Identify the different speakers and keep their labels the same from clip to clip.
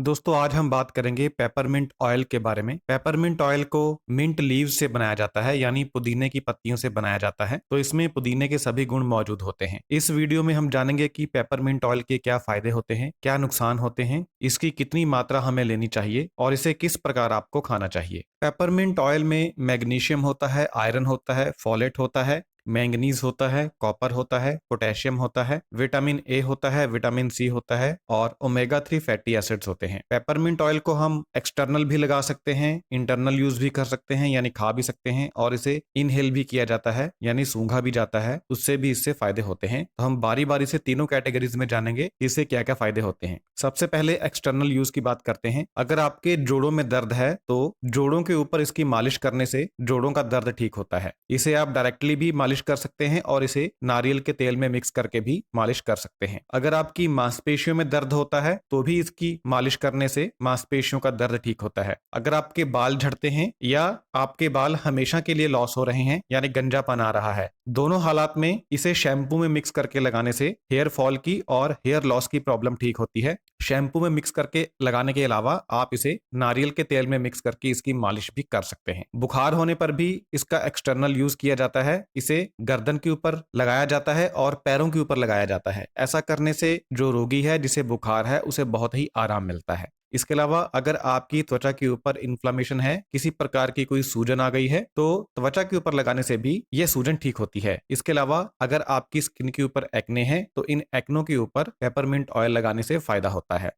Speaker 1: दोस्तों आज हम बात करेंगे पेपरमिंट ऑयल के बारे में। पेपरमिंट ऑयल को मिंट लीव्स से बनाया जाता है, यानी पुदीने की पत्तियों से बनाया जाता है। तो इसमें पुदीने के सभी गुण मौजूद होते हैं। इस वीडियो में हम जानेंगे कि पेपरमिंट ऑयल के क्या फायदे होते हैं, क्या नुकसान होते हैं, इसकी कितनी मात्रा हमें लेनी चाहिए और इसे किस प्रकार आपको खाना चाहिए। पेपरमिंट ऑयल में मैग्नीशियम होता है, आयरन होता है, फोलेट होता है, मैंगनीज होता है, कॉपर होता है, पोटेशियम होता है, विटामिन ए होता है, विटामिन सी होता है और ओमेगा 3 फैटी एसिड्स होते हैं। पेपरमिंट ऑयल को हम एक्सटर्नल भी लगा सकते हैं, इंटरनल यूज भी कर सकते हैं यानी खा भी सकते हैं, और इसे इनहेल भी किया जाता है यानी सूंघा भी जाता है, उससे भी इससे फायदे होते हैं। तो हम बारी बारी से तीनों कैटेगरीज में जानेंगे इससे क्या क्या फायदे होते हैं। सबसे पहले एक्सटर्नल यूज की बात करते हैं। अगर आपके जोड़ों में दर्द है तो जोड़ों के ऊपर इसकी मालिश करने से जोड़ों का दर्द ठीक होता है। इसे आप डायरेक्टली भी मालिश कर सकते हैं और इसे नारियल के तेल में मिक्स करके भी मालिश कर सकते हैं। अगर आपकी मांसपेशियों में दर्द होता है तो भी इसकी मालिश करने से मांसपेशियों का दर्द ठीक होता है। अगर आपके बाल झड़ते हैं या आपके बाल हमेशा के लिए लॉस हो रहे हैं यानी गंजापन आ रहा है, दोनों हालात में इसे शैम्पू में मिक्स करके लगाने से हेयर फॉल की और हेयर लॉस की प्रॉब्लम ठीक होती है। शैम्पू में मिक्स करके लगाने के अलावा आप इसे नारियल के तेल में मिक्स करके इसकी मालिश भी कर सकते हैं। बुखार होने पर भी इसका एक्सटर्नल यूज किया जाता है। इसे गर्दन के ऊपर लगाया जाता है और पैरों के ऊपर लगाया जाता है। ऐसा करने से जो रोगी है जिसे बुखार है उसे बहुत ही आराम मिलता है। इसके अलावा अगर आपकी त्वचा के ऊपर इन्फ्लामेशन है, किसी प्रकार की कोई सूजन आ गई है, तो त्वचा के ऊपर लगाने से भी यह सूजन ठीक होती है। इसके अलावा अगर आपकी स्किन के ऊपर एक्ने है तो इन एक्नों के ऊपर पेपरमिंट ऑयल लगाने से फायदा होता है।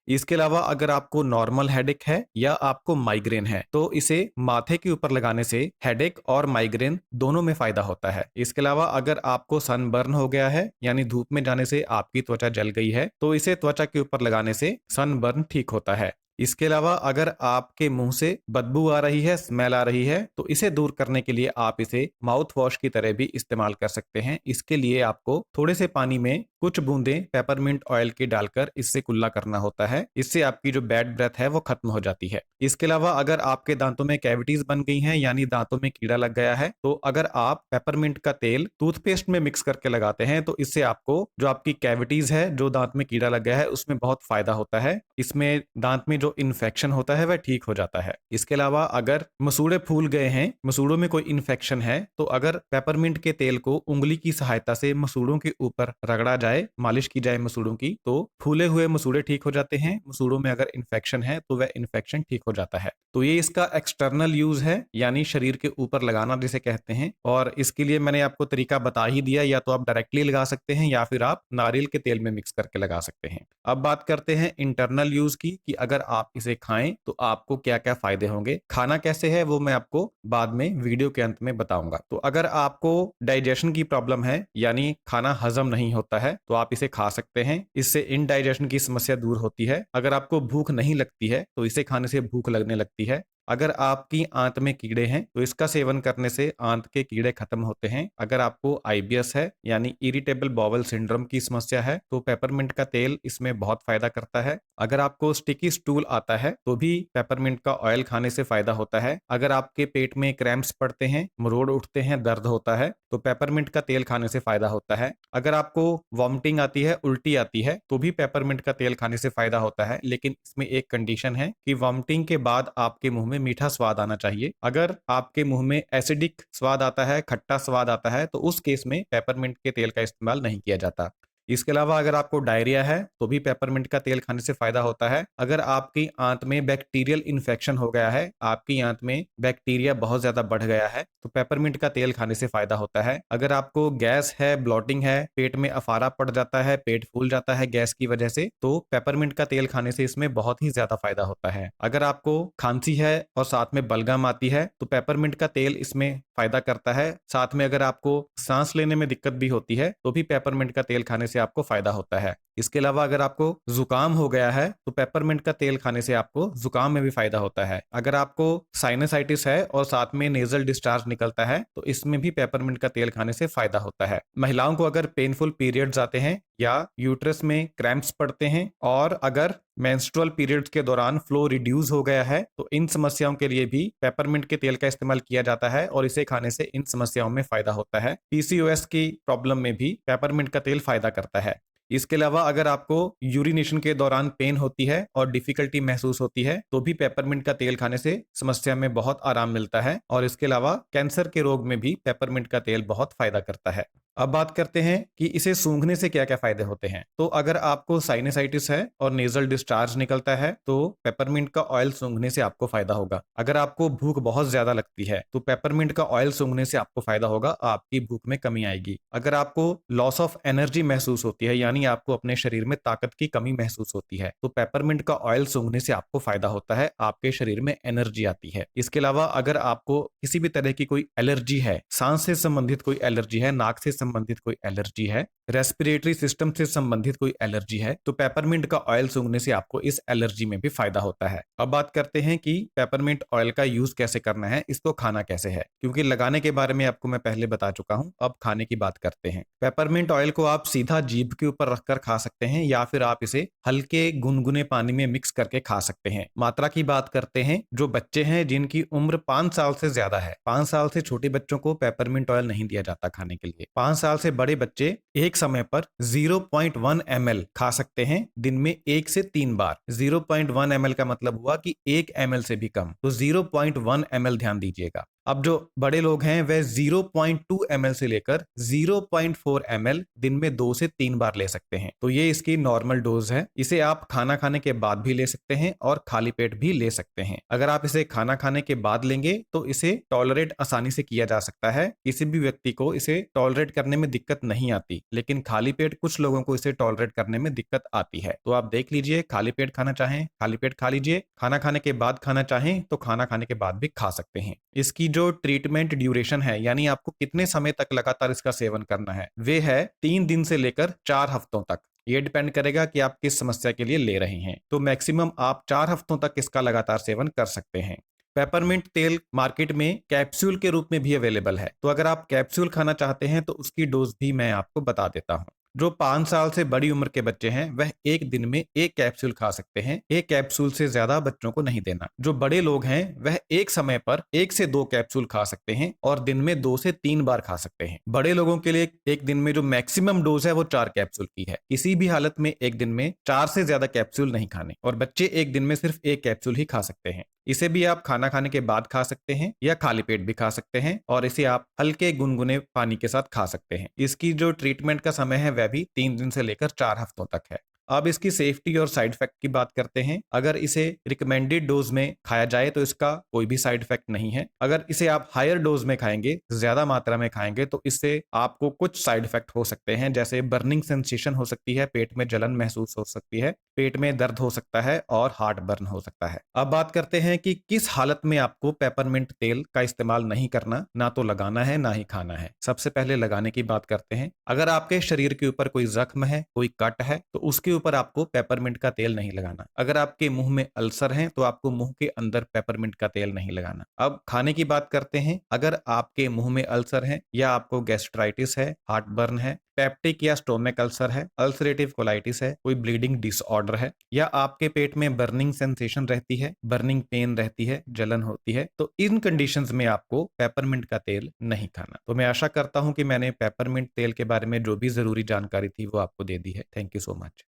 Speaker 1: इसके अलावा अगर आपको नॉर्मल हेडेक है या आपको माइग्रेन है तो इसे माथे के ऊपर लगाने से हेडेक और माइग्रेन दोनों में फायदा होता है। इसके अलावा अगर आपको सनबर्न हो गया है यानी धूप में जाने से आपकी त्वचा जल गई है तो इसे त्वचा के ऊपर लगाने से सनबर्न ठीक होता है। इसके अलावा अगर आपके मुंह से बदबू आ रही है, स्मेल आ रही है, तो इसे दूर करने के लिए आप इसे माउथ वॉश की तरह भी इस्तेमाल कर सकते हैं। इसके लिए आपको थोड़े से पानी में कुछ बूंदें पेपरमिंट ऑयल की डालकर इससे कुल्ला करना होता है। इससे आपकी जो बैड ब्रेथ है वो खत्म हो जाती है। इसके अलावा अगर आपके दांतों में कैविटीज बन गई हैं यानी दांतों में कीड़ा लग गया है तो अगर आप पेपरमिंट का तेल टूथपेस्ट में मिक्स करके लगाते हैं तो इससे आपको जो आपकी कैविटीज है, जो दांत में कीड़ा लग गया है, उसमें बहुत फायदा होता है। इसमें दांत में जो इन्फेक्शन होता है वह ठीक हो जाता है। इसके अलावा अगर मसूड़े फूल गए हैं, मसूड़ों में कोई इन्फेक्शन है, तो अगर पेपरमिंट के तेल को उंगली की सहायता से मसूड़ों के ऊपर रगड़ा जाए, मालिश की जाए मसूड़ों की, तो फूले हुए मसूड़े ठीक हो जाते हैं। मसूड़ों में अगर इन्फेक्शन है तो वह इन्फेक्शन ठीक हो जाता है। तो ये इसका एक्सटर्नल यूज है यानी शरीर के ऊपर लगाना जिसे कहते हैं, और इसके लिए मैंने आपको तरीका बता ही दिया। या तो आप डायरेक्टली लगा सकते हैं या फिर आप नारियल के तेल में मिक्स करके लगा सकते हैं। अब बात करते हैं इंटरनल यूज की कि अगर आप इसे खाएं तो आपको क्या क्या फायदे होंगे। खाना कैसे है वो मैं आपको बाद में वीडियो के अंत में बताऊंगा। तो अगर आपको डाइजेशन की प्रॉब्लम है यानी खाना हजम नहीं होता है तो आप इसे खा सकते हैं। इससे इनडाइजेशन की समस्या दूर होती है। अगर आपको भूख नहीं लगती है तो इसे खाने से भूख लगने लगती है। अगर आपकी आंत में कीड़े हैं तो इसका सेवन करने से आंत के कीड़े खत्म होते हैं। अगर आपको आईबीएस है यानी इरिटेबल बाउल सिंड्रोम की समस्या है तो पेपरमिंट का तेल इसमें बहुत फायदा करता है। अगर आपको स्टिकी स्टूल आता है तो भी पेपरमिंट का ऑयल खाने से फायदा होता है। अगर आपके पेट में क्रैम्प्स पड़ते हैं, मरोड़ उठते हैं, दर्द होता है, तो पेपरमिंट का तेल खाने से फायदा होता है। अगर आपको वॉमिटिंग आती है, उल्टी आती है, तो भी पेपरमिंट का तेल खाने से फायदा होता है। लेकिन इसमें एक कंडीशन है कि वॉमिटिंग के बाद आपके मुंह में मीठा स्वाद आना चाहिए। अगर आपके मुंह में एसिडिक स्वाद आता है, खट्टा स्वाद आता है, तो उस केस में पेपरमिंट के तेल का इस्तेमाल नहीं किया जाता। इसके अलावा अगर आपको डायरिया है तो भी पेपरमिंट का तेल खाने से फायदा होता है। अगर आपकी आंत में बैक्टीरियल इन्फेक्शन हो गया है, आपकी आंत में बैक्टीरिया बहुत ज्यादा बढ़ गया है, तो पेपरमिंट का तेल खाने से फायदा होता है। अगर आपको गैस है, ब्लॉटिंग है, पेट में अफारा पड़ जाता है, पेट फूल जाता है गैस की वजह से, तो पेपरमिंट का तेल खाने से इसमें बहुत ही ज्यादा फायदा होता है। अगर आपको खांसी है और साथ में बलगम आती है तो पेपरमिंट का तेल इसमें फायदा करता है। साथ में अगर आपको सांस लेने में दिक्कत भी होती है तो भी पेपरमिंट का तेल खाने से आपको फायदा होता है। इसके अलावा अगर आपको जुकाम हो गया है तो पेपरमिंट का तेल खाने से आपको जुकाम में भी फायदा होता है। अगर आपको साइनसाइटिस है और साथ में नेजल डिस्चार्ज निकलता है तो इसमें भी पेपरमिंट का तेल खाने से फायदा होता है। महिलाओं को अगर पेनफुल पीरियड्स आते हैं या यूट्रस में क्रैम्प्स पड़ते हैं और अगर मेंस्ट्रुअल पीरियड्स के दौरान फ्लो रिड्यूस हो गया है तो इन समस्याओं के लिए भी पेपरमिंट के तेल का इस्तेमाल किया जाता है और इसे खाने से इन समस्याओं में फायदा होता है। पीसीओएस की प्रॉब्लम में भी पेपरमिंट का तेल फायदा करता है। इसके अलावा अगर आपको यूरिनेशन के दौरान पेन होती है और डिफिकल्टी महसूस होती है तो भी पेपरमिंट का तेल खाने से समस्या में बहुत आराम मिलता है। और इसके अलावा कैंसर के रोग में भी पेपरमिंट का तेल बहुत फायदा करता है। अब बात करते हैं कि इसे सूंघने से क्या क्या फायदे होते हैं। तो अगर आपको साइनसाइटिस है और नेजल डिस्चार्ज निकलता है तो पेपरमिंट का ऑयल सूंघने से आपको फायदा होगा। अगर आपको भूख बहुत ज्यादा लगती है तो पेपरमिंट का ऑयल सूंघने से आपको फायदा होगा, आपकी भूख में कमी आएगी। अगर आपको लॉस ऑफ एनर्जी महसूस होती है, यानी आपको अपने शरीर में ताकत की कमी महसूस होती है, तो पेपरमिंट का ऑयल सूंघने से आपको फायदा होता है, आपके शरीर में एनर्जी आती है। इसके अलावा अगर आपको किसी भी तरह की कोई एलर्जी है, सांस से संबंधित कोई एलर्जी है, नाक से संबंधित कोई एलर्जी है, रेस्पिरेटरी सिस्टम से संबंधित कोई एलर्जी है, तो पेपरमिंट का ऑयल सूंघने से आपको इस एलर्जी में भी फायदा होता है। अब बात करते हैं कि पेपरमिंट ऑयल का यूज कैसे करना है, इसको खाना कैसे है, क्योंकि लगाने के बारे में आपको मैं पहले बता चुका हूं। अब खाने की बात करते हैं। पेपरमिंट ऑयल को आप सीधा जीभ के ऊपर रखकर खा सकते हैं या फिर आप इसे हल्के गुनगुने पानी में मिक्स करके खा सकते हैं। मात्रा की बात करते हैं, जो बच्चे हैं जिनकी उम्र 5 साल से ज्यादा है, 5 साल से छोटे बच्चों को पेपरमिंट ऑयल नहीं दिया जाता खाने के लिए। 5 साल से बड़े बच्चे एक समय पर 0.1 ml खा सकते हैं दिन में 1 से 3 बार। 0.1 ml का मतलब हुआ कि 1 ml से भी कम, तो 0.1 ml ध्यान दीजिएगा। अब जो बड़े लोग हैं वह 0.2 ml से लेकर 0.4 ml दिन में 2 से 3 बार ले सकते हैं। तो ये इसकी नॉर्मल डोज है। इसे आप खाना खाने के बाद भी ले सकते हैं और खाली पेट भी ले सकते हैं। अगर आप इसे खाना खाने के बाद लेंगे तो इसे टॉलरेट आसानी से किया जा सकता है। किसी भी व्यक्ति को इसे टॉलरेट करने में दिक्कत नहीं आती, लेकिन खाली पेट कुछ लोगों को इसे टॉलरेट करने में दिक्कत आती है। तो आप देख लीजिए, खाली पेट खाना चाहें खाली पेट खा लीजिए, खाना खाने के बाद खाना चाहें तो खाना खाने के बाद भी खा सकते हैं। इसकी जो ट्रीटमेंट ड्यूरेशन है, यानी आपको कितने समय तक लगातार इसका सेवन करना है, वे है 3 दिन से लेकर 4 हफ्तों तक। ये डिपेंड करेगा कि आप किस समस्या के लिए ले रहे हैं। तो मैक्सिमम आप 4 हफ्तों तक इसका लगातार सेवन कर सकते हैं। पेपरमिंट तेल मार्केट में कैप्सूल के रूप में भी अवेलेबल है। तो अगर आप कैप्सूल खाना चाहते हैं तो उसकी डोज भी मैं आपको बता देता हूं। जो 5 साल से बड़ी उम्र के बच्चे हैं वह एक दिन में 1 कैप्सूल खा सकते हैं। 1 कैप्सूल से ज्यादा बच्चों को नहीं देना। जो बड़े लोग हैं वह एक समय पर 1 से 2 कैप्सूल खा सकते हैं और दिन में 2 से 3 बार खा सकते हैं। बड़े लोगों के लिए एक दिन में जो मैक्सिमम डोज है वो 4 कैप्सूल की है। किसी भी हालत में एक दिन में 4 से ज्यादा कैप्सूल नहीं खाने, और बच्चे एक दिन में सिर्फ 1 कैप्सूल ही खा सकते हैं। इसे भी आप खाना खाने के बाद खा सकते हैं या खाली पेट भी खा सकते हैं, और इसे आप हल्के गुनगुने पानी के साथ खा सकते हैं। इसकी जो ट्रीटमेंट का समय है वह भी 3 दिन से लेकर 4 हफ्तों तक है। अब इसकी सेफ्टी और साइड इफेक्ट की बात करते हैं। अगर इसे रिकमेंडेड डोज में खाया जाए तो इसका कोई भी साइड इफेक्ट नहीं है। अगर इसे आप हायर डोज में खाएंगे, ज्यादा मात्रा में खाएंगे, तो इससे आपको कुछ साइड इफेक्ट हो सकते हैं, जैसे बर्निंग सेंसेशन हो सकती है, पेट में जलन महसूस हो सकती है, पेट में दर्द हो सकता है और हार्ट बर्न हो सकता है। अब बात करते हैं कि किस हालत में आपको पेपरमिंट तेल का इस्तेमाल नहीं करना, ना तो लगाना है ना ही खाना है। सबसे पहले लगाने की बात करते हैं। अगर आपके शरीर के ऊपर कोई जख्म है, कोई कट है, तो उसके ऊपर आपको पेपरमिंट का तेल नहीं लगाना। अगर आपके मुंह में अल्सर है तो आपको मुंह के अंदर पेपरमिंट का तेल नहीं लगाना। अब खाने की बात करते हैं। अगर आपके मुंह में अल्सर है या आपको गैस्ट्राइटिस है, हार्ट बर्न है, पेप्टिक या स्टोमिक अल्सर है, अल्सरेटिव कोलाइटिस है, कोई ब्लीडिंग डिसऑर्डर है, या आपके पेट में बर्निंग सेंसेशन रहती है, बर्निंग पेन रहती है, जलन होती है, तो इन कंडीशंस में आपको पेपरमिंट का तेल नहीं खाना। तो मैं आशा करता हूं कि मैंने पेपरमिंट तेल के बारे में जो भी जरूरी जानकारी थी वो आपको दे दी है। Thank you so much.